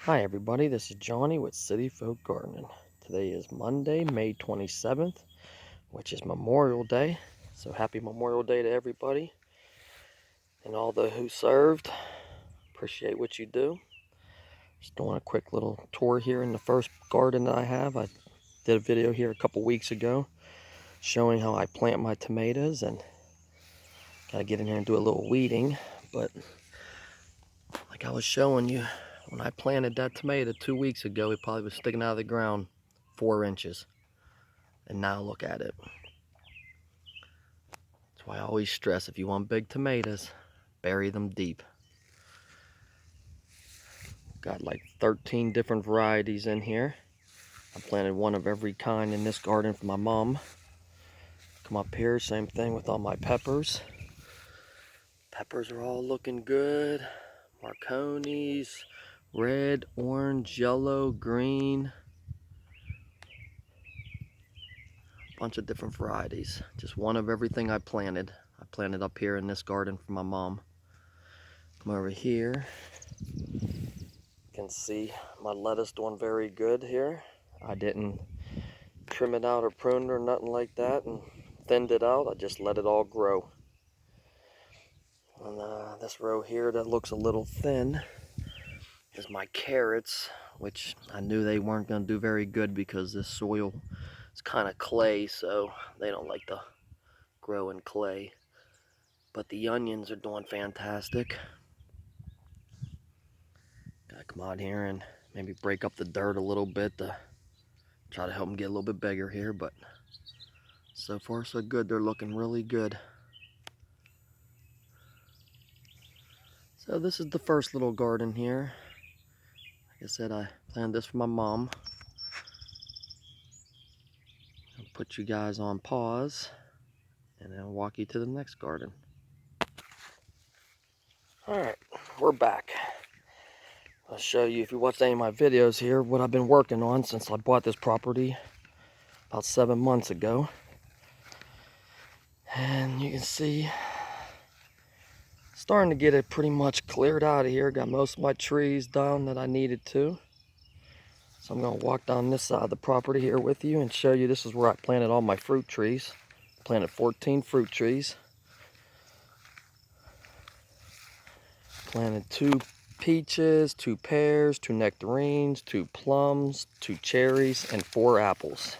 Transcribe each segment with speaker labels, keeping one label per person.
Speaker 1: Hi everybody, this is Johnny with City Folk Gardening. Today is Monday, May 27th, which is Memorial Day. So happy Memorial Day to everybody and all those who served. Appreciate what you do. Just doing a quick little tour here in the first garden that I have. I did a video here a couple weeks ago showing how I plant my tomatoes, and gotta get in here and do a little weeding. But like I was showing you, when I planted that tomato 2 weeks ago, it probably was sticking out of the ground 4 inches. And now look at it. That's why I always stress, if you want big tomatoes, bury them deep. Got like 13 different varieties in here. I planted one of every kind in this garden for my mom. Come up here, same thing with all my peppers. Peppers are all looking good. Marconis, red, orange, yellow, green. Bunch of different varieties. Just one of everything I planted. I planted up here in this garden for my mom. Come over here. You can see my lettuce doing very good here. I didn't trim it out or prune it or nothing like that and thinned it out. I just let it all grow. And this row here that looks a little thin is my carrots, which I knew they weren't going to do very good because this soil is kind of clay, so they don't like to grow in clay. But the onions are doing fantastic. Gotta come out here and maybe break up the dirt a little bit to try to help them get a little bit bigger here, but so far so good. They're looking really good. So this is the first little garden here. Like I said, I planted this for my mom. I'll put you guys on pause and then I'll walk you to the next garden. Alright, we're back. I'll show you, if you watched any of my videos here, what I've been working on since I bought this property about 7 months ago. And you can see, starting to get it pretty much cleared out of here. Got most of my trees down that I needed to. So I'm going to walk down this side of the property here with you and show you. This is where I planted all my fruit trees. Planted 14 fruit trees. Planted 2 peaches, 2 pears, 2 nectarines, 2 plums, 2 cherries, and 4 apples.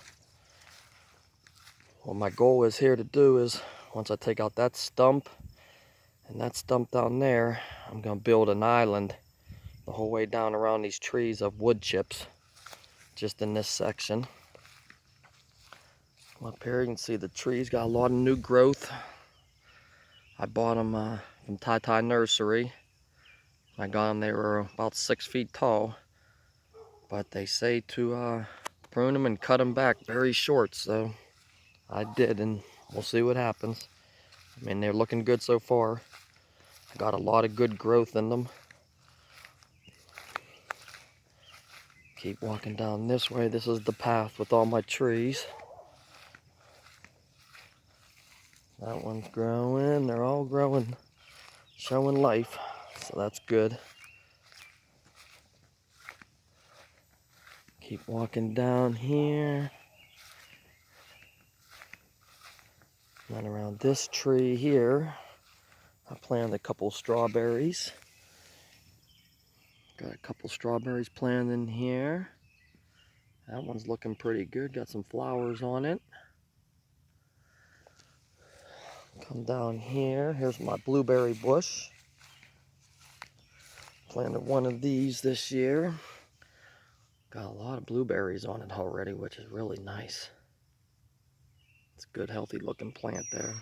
Speaker 1: What my goal is here to do is, once I take out that stump and that stump down there, I'm going to build an island the whole way down around these trees of wood chips, just in this section. Up here you can see the trees got a lot of new growth. I bought them from Tai Nursery. I got them, they were about 6 feet tall, but they say to prune them and cut them back very short, so I did, and we'll see what happens. I mean, they're looking good so far. I got a lot of good growth in them. Keep walking down this way. This is the path with all my trees. That one's growing. They're all growing, showing life, so that's good. Keep walking down here. And around this tree here, I planted a couple strawberries. Got a couple strawberries planted in here. That one's looking pretty good. Got some flowers on it. Come down here. Here's my blueberry bush. Planted one of these this year. Got a lot of blueberries on it already, which is really nice. It's a good, healthy looking plant there.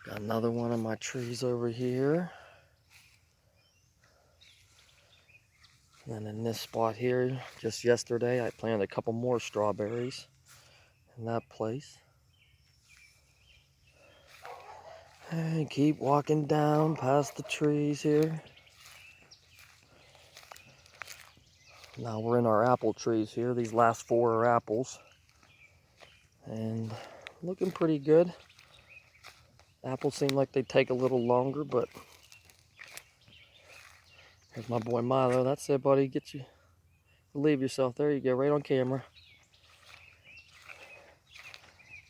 Speaker 1: Got another one of my trees over here. And in this spot here, just yesterday, I planted a couple more strawberries in that place. And keep walking down past the trees here. Now we're in our apple trees here. These last 4 are apples. And looking pretty good. Apples seem like they take a little longer, but There's my boy Milo. That's it, buddy. Get you, relieve yourself. There you go, right on camera.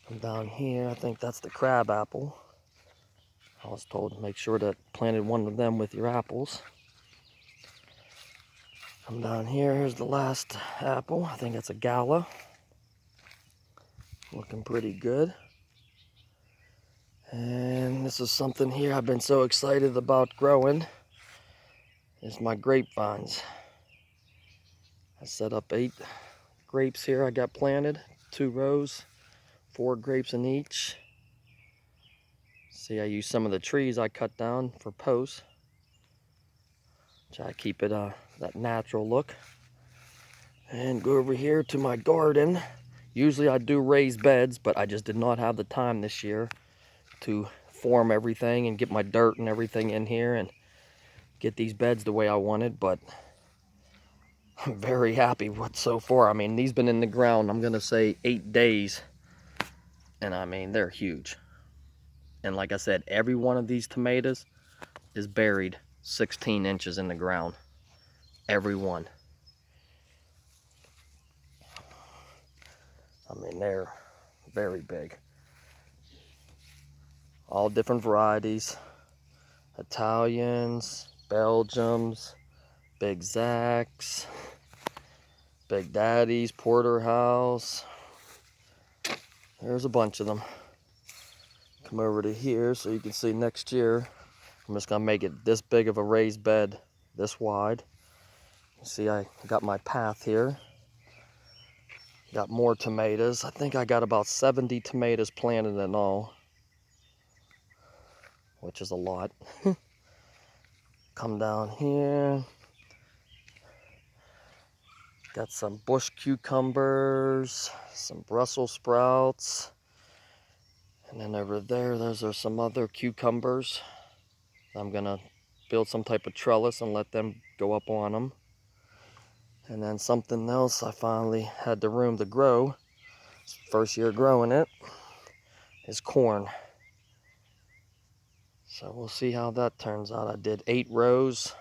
Speaker 1: Come down here. I think that's the crab apple. I was told to make sure to planted one of them with your apples. Come down here. Here's the last apple. I think that's a gala. Looking pretty good. And this is something here I've been so excited about growing. Is my grape vines. I set up 8 grapes here I got planted. 2 rows, 4 grapes in each. See, I use some of the trees I cut down for posts. Try to keep it that natural look. And go over here to my garden. Usually I do raised beds, but I just did not have the time this year to form everything and get my dirt and everything in here and get these beds the way I wanted. But I'm very happy with so far. I mean, these been in the ground, I'm gonna say 8 days. And I mean, they're huge. And like I said, every one of these tomatoes is buried 16 inches in the ground. Every one. I mean, they're very big. All different varieties. Italians, Belgiums, Big Zacks, Big Daddies, Porterhouse. There's a bunch of them. Come over to here so you can see next year. I'm just gonna make it this big of a raised bed, this wide. You see, I got my path here. Got more tomatoes. I think I got about 70 tomatoes planted in all, which is a lot. Come down here. Got some bush cucumbers, some Brussels sprouts. And then over there, those are some other cucumbers. I'm gonna build some type of trellis and let them go up on them. And then something else I finally had the room to grow, first year growing it, is corn. So we'll see how that turns out. I did 8 rows,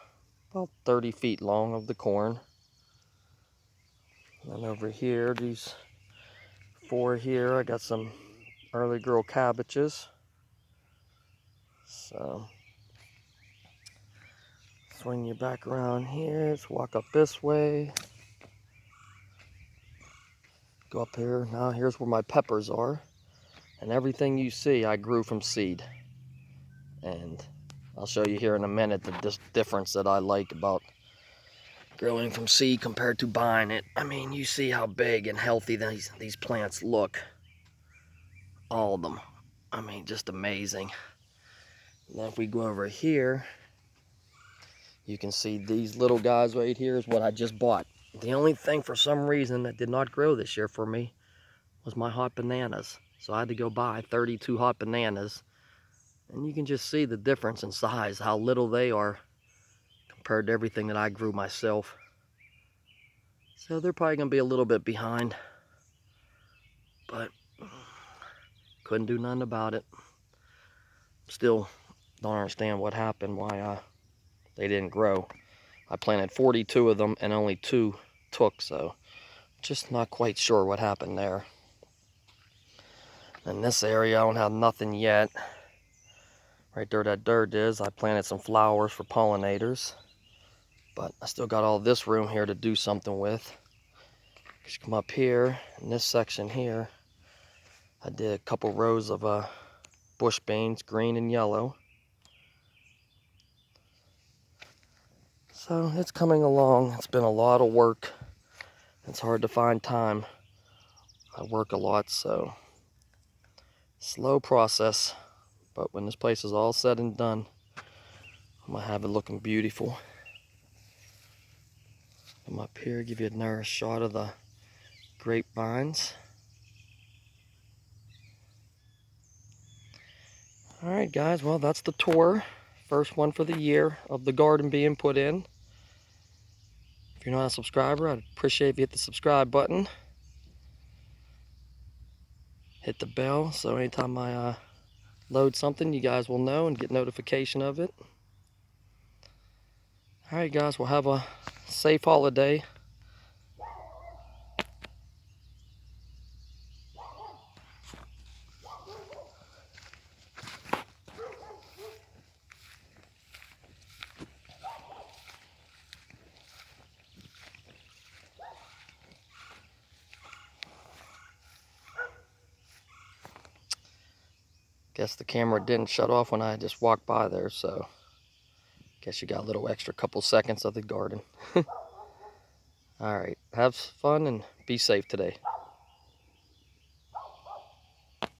Speaker 1: about 30 feet long of the corn. And then over here, these 4 here, I got some early girl cabbages. So swing you back around here. Let's walk up this way. Go up here. Now here's where my peppers are. And everything you see I grew from seed. And I'll show you here in a minute the difference that I like about growing from seed compared to buying it. I mean, you see how big and healthy these plants look. All of them. I mean, just amazing. Now if we go over here, you can see these little guys right here is what I just bought. The only thing for some reason that did not grow this year for me was my hot bananas. So I had to go buy 32 hot bananas. And you can just see the difference in size, how little they are compared to everything that I grew myself. So they're probably going to be a little bit behind. But couldn't do nothing about it. Still don't understand what happened, why they didn't grow. I planted 42 of them and only 2 took, so just not quite sure what happened there. In this area, I don't have nothing yet. Right there, that dirt is. I planted some flowers for pollinators, but I still got all this room here to do something with. Just come up here in this section here. I did a couple rows of bush beans, green and yellow. So it's coming along. It's been a lot of work. It's hard to find time. I work a lot, so slow process. But when this place is all said and done, I'm gonna have it looking beautiful. Come up here, give you another shot of the grape vines. Alright guys, well that's the tour. First one for the year of the garden being put in. If you're not a subscriber, I'd appreciate if you hit the subscribe button. Hit the bell so anytime I load something, you guys will know and get notification of it. Alright guys, we'll have a safe holiday. Guess the camera didn't shut off when I just walked by there, so guess you got a little extra couple seconds of the garden. Alright, have fun and be safe today.